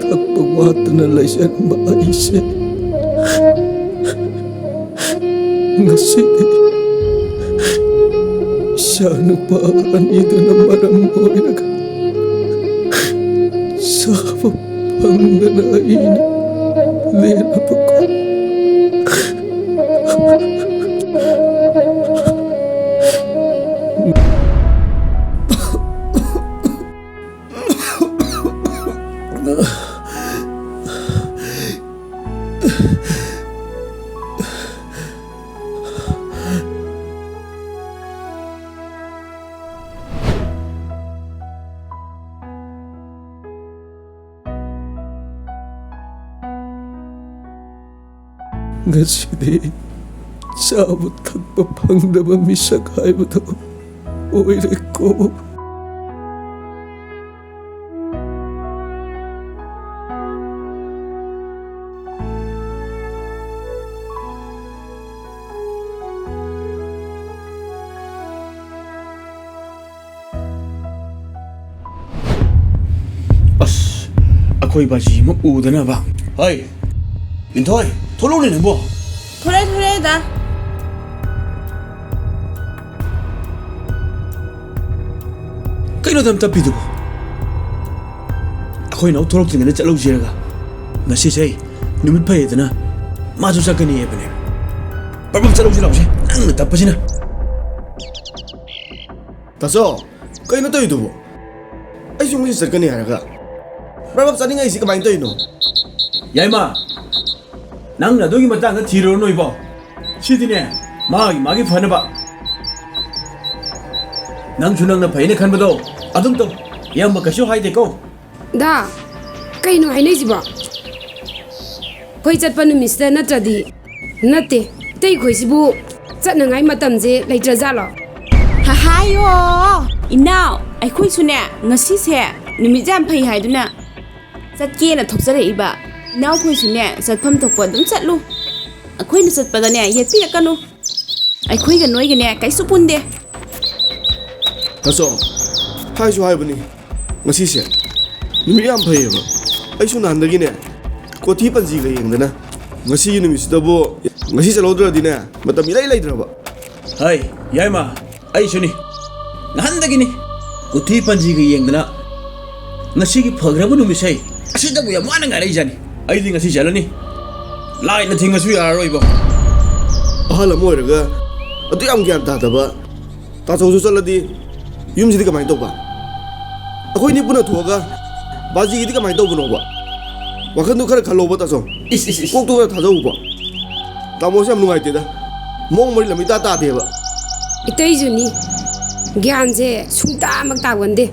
थकप वातना लैसनबा अइसे ngasiди ichanupa aniduna maram oiraga sava pangana aina lenapako ngasidi chaba thakpa phangdaba misak haibado oireko अखोई बाजी म उदना बा हाय इंथोय थोलोने नबो थोड़े थोड़े दा कइनो दम तपिदु अखोई नौ थोलक तिंगने चलो जिरगा ngasi sei numit phai dana ma ju sakani ebane babam chalo ji lawse nang tapasina taso kaino to idu ai sung ji sakani haraga babam chani ngai si ka bain to ino yaima nang na dogi matang thiro noi bo sidine magi phana ba nang chunang na phaine khan bado adum to yam ka shu hai de ko da kaino hai nei jiba khoi chat panu mister na tradi nate tei khoi sibu chat na ngai matam je leitra ja lo ha ha yo inau ai khoi sune ngasi se numi jam phai hai duna chat ke na thok jare iba नाव कोई सुने चटफम थोप दुम चटलु अखोई न चटपदने येपि रकनु अखोई ग नोई गने काइसु पुंदे taso hai su hai bani ngasi se nimi yam phayeba ai su nan dagi ne kothi panji ga yengdana ngasi nimi su dabo ngasi chalodra dine matam ilai lai draba hai yaima ai suni nahandagini kuthi panji gi yengdana ngasi gi phagrabu numi sai asidabu ya mana ngai jani ai ding ngasi jalani lai na thinga su ya roi bo ahal moiraga adu yam gyan ta daba ta chau su chaladi yum ji di kamai to ba akoi ni puna thuaga baji gi di kamai to buno ba wakhan du khara khalo ba ta so is kok tu ta jau ba ta mo sam nungai te da mong mari lami ta de ba itei juni gyan je sungta mak ta wonde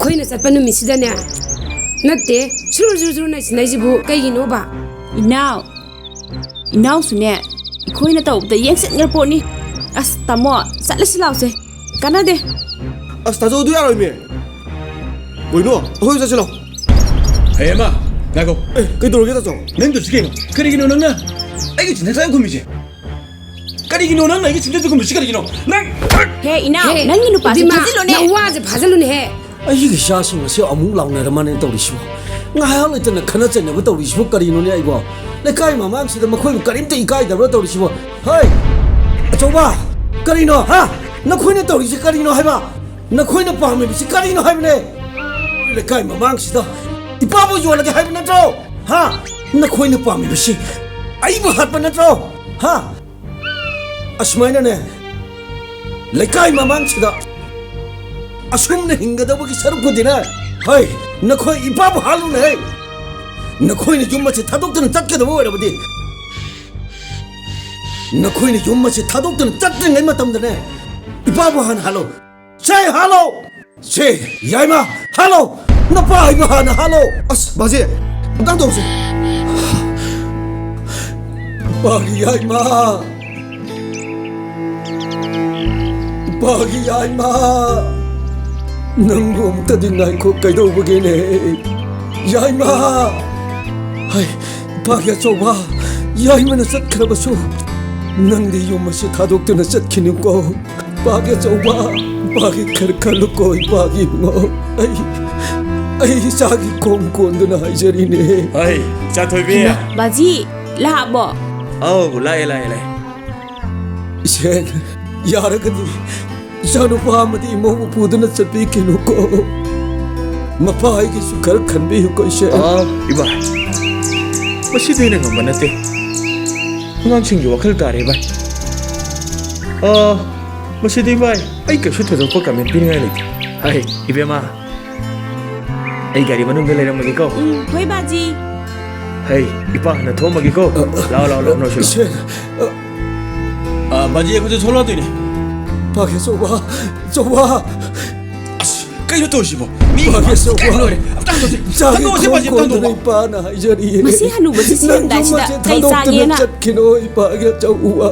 khoi na chat panu misida ne nate churu na sinai jibu kai gi no ba inau sune khoi na taw da yeng set ngar poni as tamo sat la silaw se kana de as ta jau du ya roi me boi no hoi sa chilo hey ma nago kai dur ge ta so nang du sike kari gi no nang na ai gi chinta sang kumiji kari gi no nang na gi chinta kum sikari gi no nang he inau nang ni nu pa phajilo ne na wa je phajalo ne he ayi gi sha sing se amung law na ramane tawrisu ngaya le tan khana chen ne tawrisu kari no ne ai bo le kai mamang si da makhoi karim te ikai da tawrisu hai achoba kari no ha na khoi ne tawrisu kari no hai ba na khoi na pa me bi kari no hai ne le kai mamang si da ipa bo yo la ke hai na tro ha na khoi na pa me bi ai bo hat pa na tro ha asmaina ne le kai mamang si da asum ne hinga da bo ki saruk ko dina hai na khoi ipa bo halu ne na khoi ne jumma che thadok tan tat ke da bo ra bodi na khoi ne jumma che thadok tan tat ngai matam da ne ipa bo han halo say hello say yaima hello na pa ai ba na hello as baje dang do se Pagi yaima Pagi yaima Nangum tadinay ko kayo bagine Yaima Ay Pagi asoba Yaima nasat karabaso Nangdi yung masitadok to nasat kinim ko Pagi asoba Pagi karkalo ko Pagi mo Ay ai sagi kong konduna hajarine hai cha thoi be baji la bo au lai lai lai sen yaragadi sanu pamadi mo puduna chapi kinu ko mapai ki sukar khanbi ko sen iba masi de na ngam nate ngang sing yo wakhal tare bai masi de bai ai ka shu thodo ko comment pin ngai le hai ibema ai gari manung de le magi ko hoi baji hai ipa na thom magi ko lao lao lao no shu sen baji ko je thola de ne pa ke so ba kai to shi bo mi pa ke so kai ba lo re apta to se sagi ko se baji kong tan konduna do pa na hajari masi hanu basi siam dai sida kai sa ge na kino ipa ke chauwa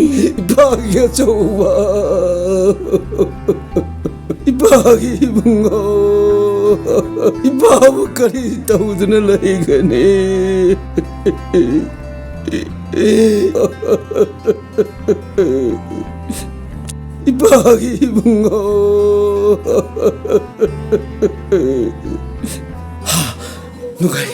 ipa ke chauwa Ibagi bungo Ibabu kari tauduna laigane Ibagi bungo Nukai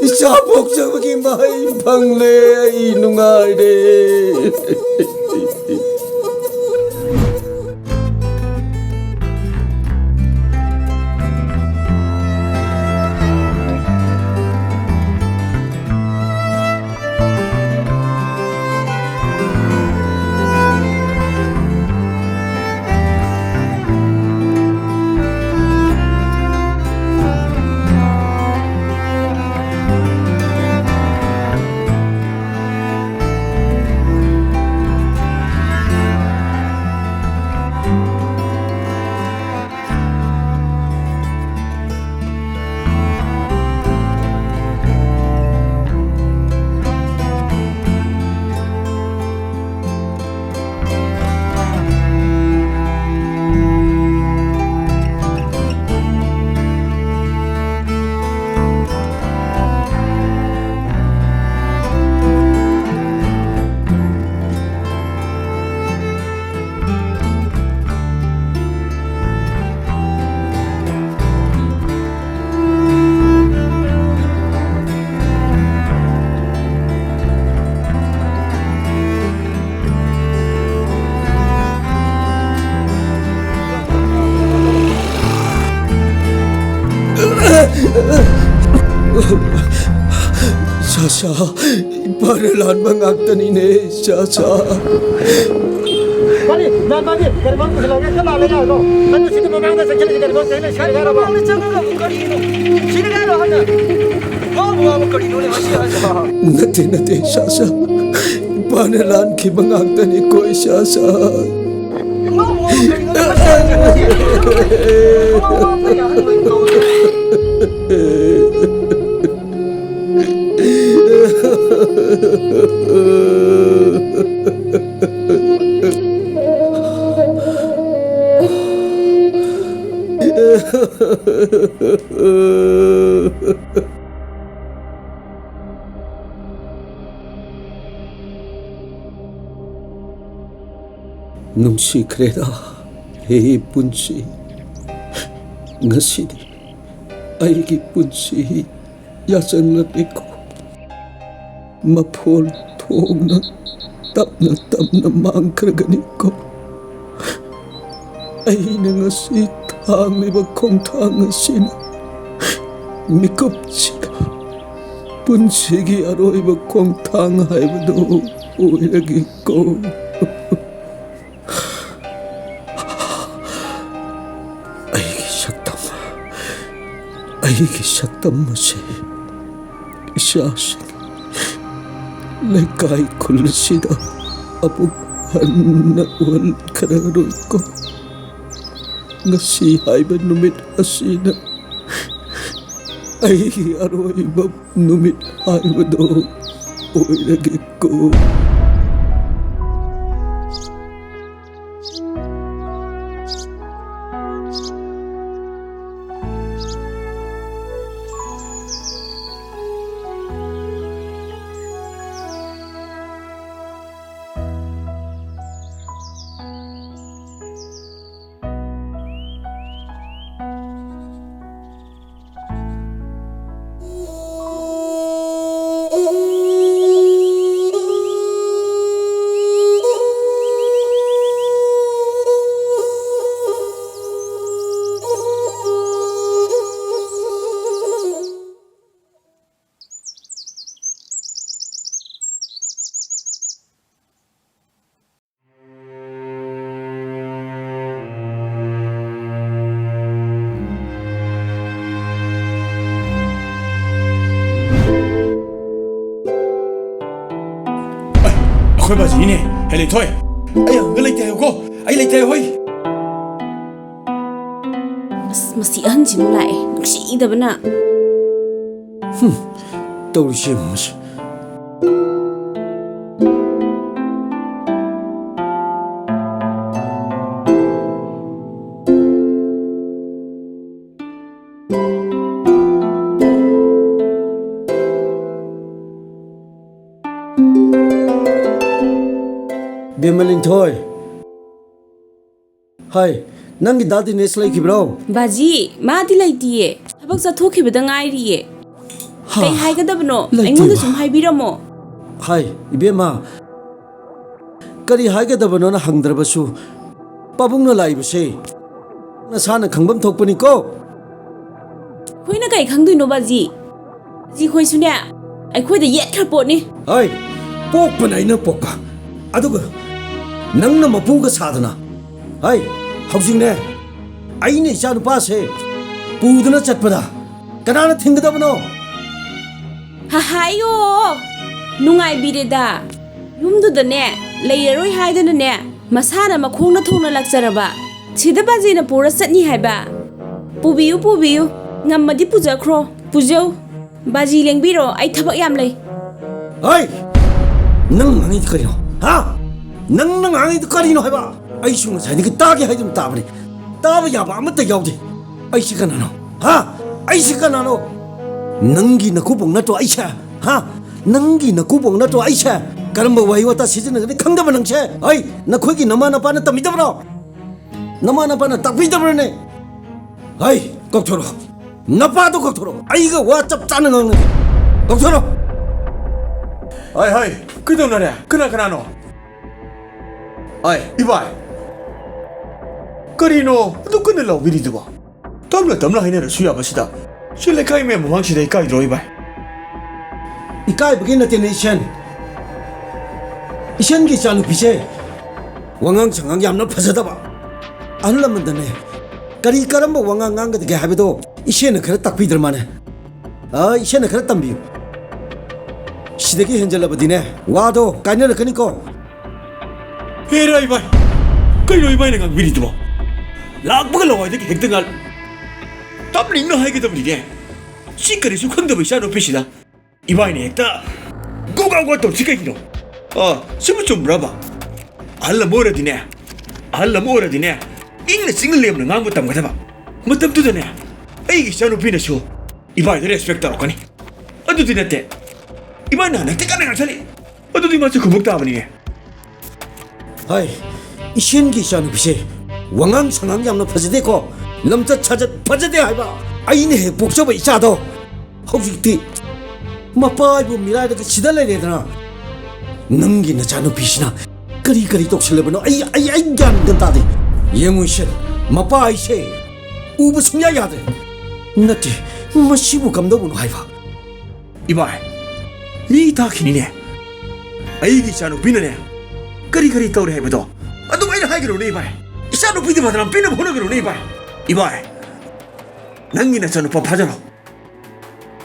Isapok sa maging mahay pangle ay nungay de Sasa, iparalan mangaktan ini, Sasa. Bali, dan bagi, gerbang tu selagi kena lagi aku. Mana sini memang dah sekali gerbang saya nak cari gerbang. Mana jangan kamu kari ini. Sini kan ada. Kamu kari ini masih ada. Nati, Sasa. Iparalan ki mangaktan iko, Sasa. Kamu kari ini masih ada. Kamu kari ini. Nungsikreda, he punsi. Ngasidi, aigi punsi. Yasan iko. Mapol thongna tapna mangkraganiko. Aina ngasi thangliba khongthang asina mikupsiga punsigi aroiba khongthang haibado oiragiko. Aigi saktam mase isasini lekai kulsida abuk hanna wal kararoiko ngasi haiba numit asina aigi aroiba numit haibado oiragiko. ꯑꯩꯈꯣꯏ ꯕꯥꯖꯤꯅꯦ heli ꯊꯣꯏ ꯑꯩ ꯍꯪꯒ ꯂꯩꯇꯦ ꯍꯥꯏꯌꯨꯀꯣ ꯑꯩ ꯂꯩꯇꯦ ꯍꯣꯏ ꯑꯁ ꯃꯁꯤ ꯑꯍꯟꯁꯤꯃꯨꯛ ꯂꯥꯛꯑꯦ ꯅꯨꯡꯁꯤꯗꯕꯅ ꯇꯧꯔꯤꯁꯦ ꯃꯁꯤ Bemalinthoy. Hi, nangi dadi nes lai kibro. 바지 마디 ꯂꯩꯇꯤꯌꯦ ꯊꯕꯛ ꯆꯠꯊꯣꯛꯈꯤꯕꯗ ꯉꯥꯏꯔꯤꯌꯦ ꯀꯩ ꯍꯥꯏꯒꯗꯕꯅꯣ ꯑꯩꯉꯣꯟꯗ ꯁꯨꯝ ꯍꯥꯏꯕꯤꯔꯝꯃꯣ Hi, ibema. Kari haigadabano na hangdrabasu. Pabung na lai base. Nasana khangbam thokpani ko. ꯑꯩꯈꯣꯏꯅ ꯀꯩ ꯈꯪꯗꯣꯏꯅꯣ 바지 ꯖꯤ ꯈꯣꯏꯁꯨꯅꯦ ꯑꯩꯈꯣꯏꯗ ꯌꯦꯠꯈ꯭ꯔ ꯄꯣꯠꯅꯤ Hi, pokpana ina pokka. Aduga nangna mapuga sadana. Hi, hausingne. Aine icha nupa se pudana chatpada. Kanana thinggadabano. ꯍꯥꯏꯌꯣ ꯅꯨꯡꯉꯥꯏꯕꯤꯔꯦꯗ ꯌꯨꯝꯗꯨꯗꯅꯦ ꯂꯩꯔꯔꯣꯏ ꯍꯥꯏꯗꯅꯅꯦ ꯃꯁꯥꯅ ꯃꯈꯣꯡꯅ ꯊꯣꯡꯅ ꯂꯥꯛꯆꯔꯕ ꯁꯤꯗ 바지ꯅ ꯄꯨꯔ ꯆꯠꯅꯤ ꯍꯥꯏꯕ ꯄꯨꯕꯤꯌꯨ ꯄꯨꯕꯤꯌꯨ ꯉꯝꯃꯗꯤ ꯄꯨꯖꯈ꯭ꯔꯣ ꯄꯨꯖꯧ 바지 ꯂꯦꯡꯕꯤꯔꯣ ꯑꯩ ꯊꯕꯛ ꯌꯥꯝ ꯂꯩ Hey! Nang ngangit karino? Ha? Nang ngangit karino haiba? Ai sunga sai ni tagi haidum tabri. Taba yaba amata yawdi. Ai sikanano. Ha? Ai sikanano. Nangi nakubong nato aisha. Ha? Nangi nakubong nato aisha. Karamba waiwata sizina ni khangdaba nangche. Ai nakhoi nama na pana tamidabro. Nama na pana takbidabro ne. Ai kokthoro. Napa do kokthoro. Ai ga wa chap chana ngang. Kokthoro. Ai hai 그동안에 그나그나노 아이 이봐이 그리노 누구늘로 위리드바 덤라 하이네를 수야바시다 실레카이메 모망시대 이까이로 이봐이 Ikai begini tene Ishan ki chanu pise wangang changang yamna phasada ba anla mandane kari karamba wangang ngang ga habido ishen khara takpi darmane ishen khara tambi Sidaki henjalabadine wado kaina rakani ko 헤라 이봐이 그리노 이봐이는 강 위리드바 락바가 라와이데기 핵등알 땀링나 하이게다 버리게 시카리 수컨더버 샤노 피시다 이봐이네 했다 고가고 또 지켜기노 스무 좀 브라바 알라 모라디네 잉나 싱글레임나 ngang mutam gadaba mutam tudane aigi shanu pinasu ibai respect tarokani adu dinate 이만 나 때까지 가자니 어디도 맞지 구멍도 아버니 Hai ishen ki chanu pise wangang changang yamna phasade ko lamcha chajat phasade haiba aine he boksoba ichado hojikti mapai bu mirai da sidale redana nangi na chanu pisina kari tokselebano ai gyan gantade yemun shen mapai se ubu sungya yade nati masibu kamdo bunu haiba 이봐이 미다 키니네 아이기 샤노 비너네 그리 떠오래 해봐도 아도 마이나 하기로네 이봐이 샤노 비디 마드람 비너 보너기로네 이봐이 낭기나 샤노 법하잖아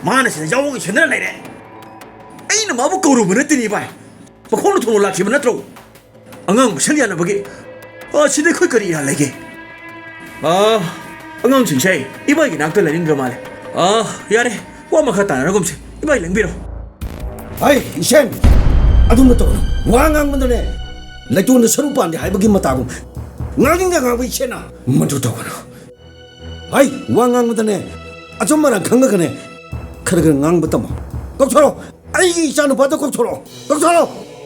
마나시나 야옹이 전날 내래 아이는 마법 거로 보냈더니 이봐이 콩로 통을 라키면 나트로 앙앙 셀리아나 보기 시대 클거리 할래게 앙앙 진짜이 이봐이기 낙들 내린 거 말해 야래 와마 갔다 나라곰지 이봐이 랭비로 Hai ishen adum to wangang mandane lajun saru pande haibagi matagum ngaginga ngabu ishena mantu to kono Hai wangang mandane ajomara khanga kane kharaga ngang batam kokthoro aigi chanu bada kokthoro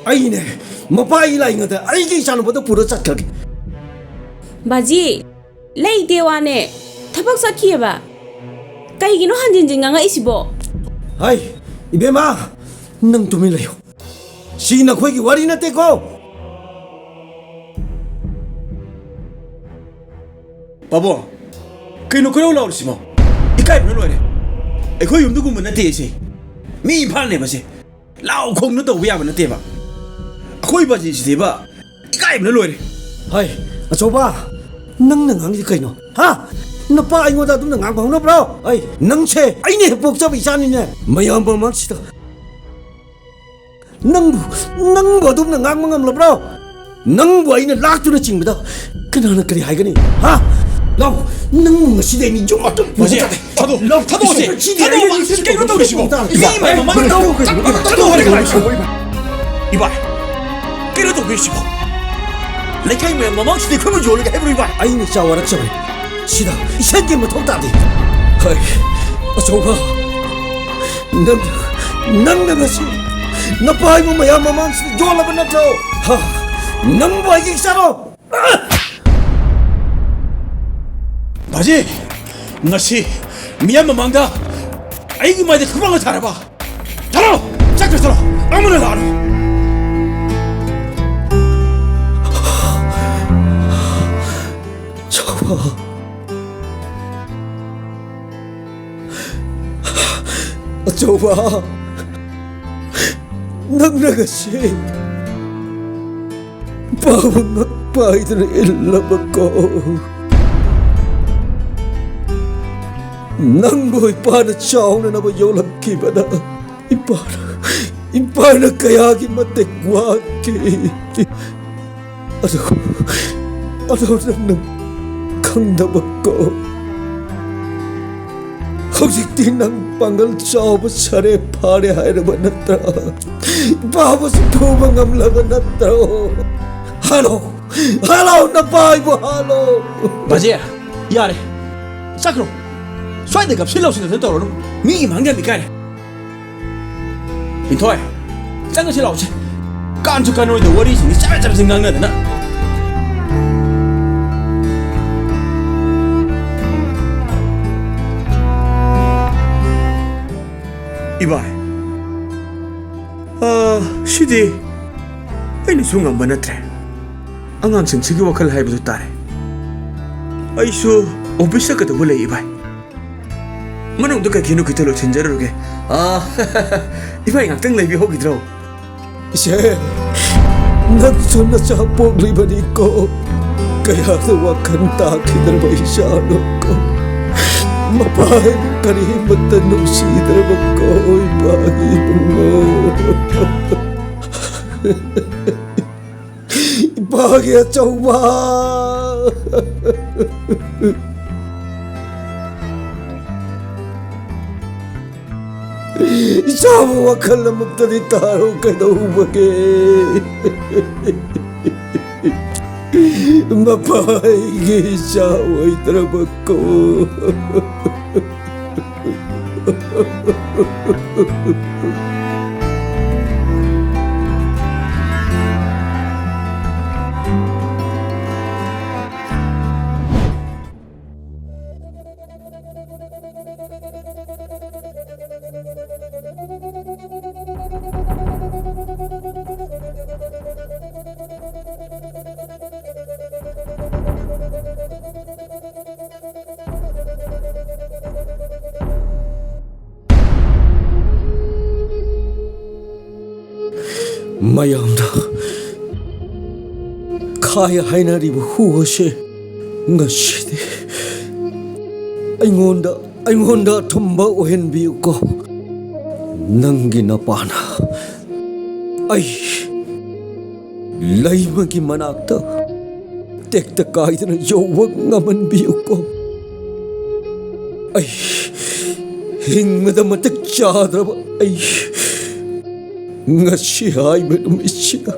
aine mapai lai ngada aigi chanu bada pura chatkage 바지 ꯂꯩꯇꯦ ꯋꯥꯅꯦ ꯊꯕꯛ ꯆꯠꯈꯤꯌꯦꯕ ꯀꯩꯒꯤꯅꯣ ꯍꯟꯖꯤꯟꯖꯤꯟ ꯉꯥꯡꯉꯛꯏꯁꯤꯕꯣ Hai ibema nang tumilayo sina khoi ki wari na te ko 바보 그이노 그러고 나오시모 이까이 별로래 거기 움두고 문 나대시 미 팔네 바세 라오 콩노 또 위야면 나대바 거기 바지 시대바 이까이 별로래 Hai achoba nang ngang ki kaino ha napa aingoda dum ngang bang no bro ai nang che aine bokja bi chani ne mayam bang mak sita nang ba dum na ngang mangam lo bro nang ba ina lak tu na ching ba kana na kari hai gani ha lau nang ma si de ni jom atum 맞지? 타도 오지. 타도 막 쉽게 그런다 그러시고. 이만 막 타도 하래가 이봐. 그래도 그러시고. 내가 이만 멍멍치니 그러면 좋으니까 해버리 봐. ai ni cha warak chabre sida isen ke ma thok ta di hai achoba nang na si na pai mo maya mamang si jola ba na to ha nang ba gi sa ro 맞지? 나시 미얀마 망다. 아이고 말이야 그방을 달아봐. 달아. 짝짝 달아. 아무나 달아. choba achoba nang na si bawang pai na ilabako nang boy pa na chaw na ba yolam ki ba na ipa na kaya ki matekwa ki ano nang kang na ba ko hojikti nang pangal chaw ba sare pare hai na ba na tra baba sa pumangam la ba na tra halo na pai bo halo 맞지? 야래. 짝으로. 쏴야 필요없이 된다고 미 망대 미까래. 인토에. 짱가 실 없지. 깐죽간 우리도 월이지. 짜짜짜 생각나잖아. 이봐. 시디. 아니 중간 만났대. 안강생 지기 wakal 하이브도 따래. 아이수 오피스 가도 몰래 이봐. Manong tu kaki nu kita lo cenjaro ke? Iba yang teng lagi hoki draw. ise nang chon na cha pok li bani ko kaya to wakan ta kidar ba isha no ko mapai kari matan no si dar ba ko iba mo iba ya choba Isawa wakal na magtalitaro ka na umake. Mapahay isawa itrabag ko. mayamda kaya hainaribu huwashe ngashide aingonda thumba ohenbiu ko nangi napana ai laimagi manakta tekta kaidana yowak ngamanbiu ko ai hingmada matak chadraba ai ngasi hai bedum ichia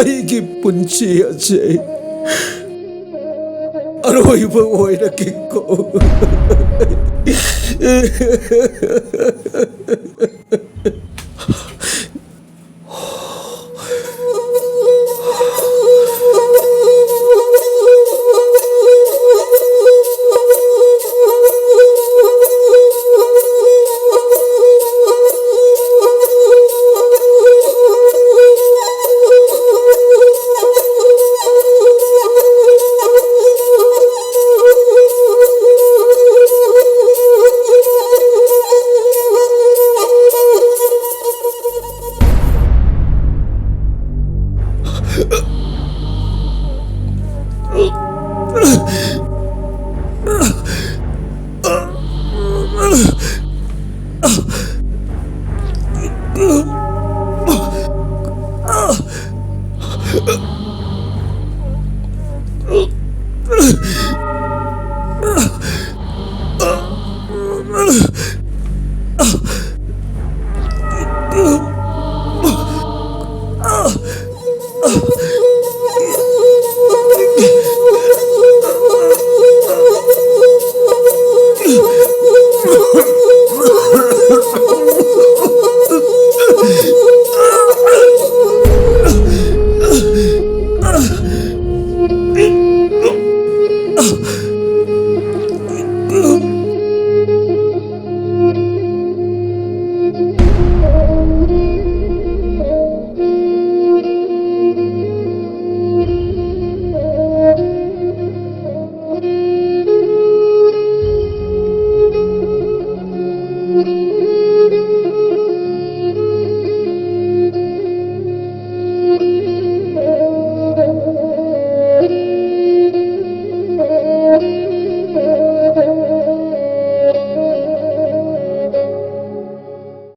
aigi punchi ache aroi ba oira kiko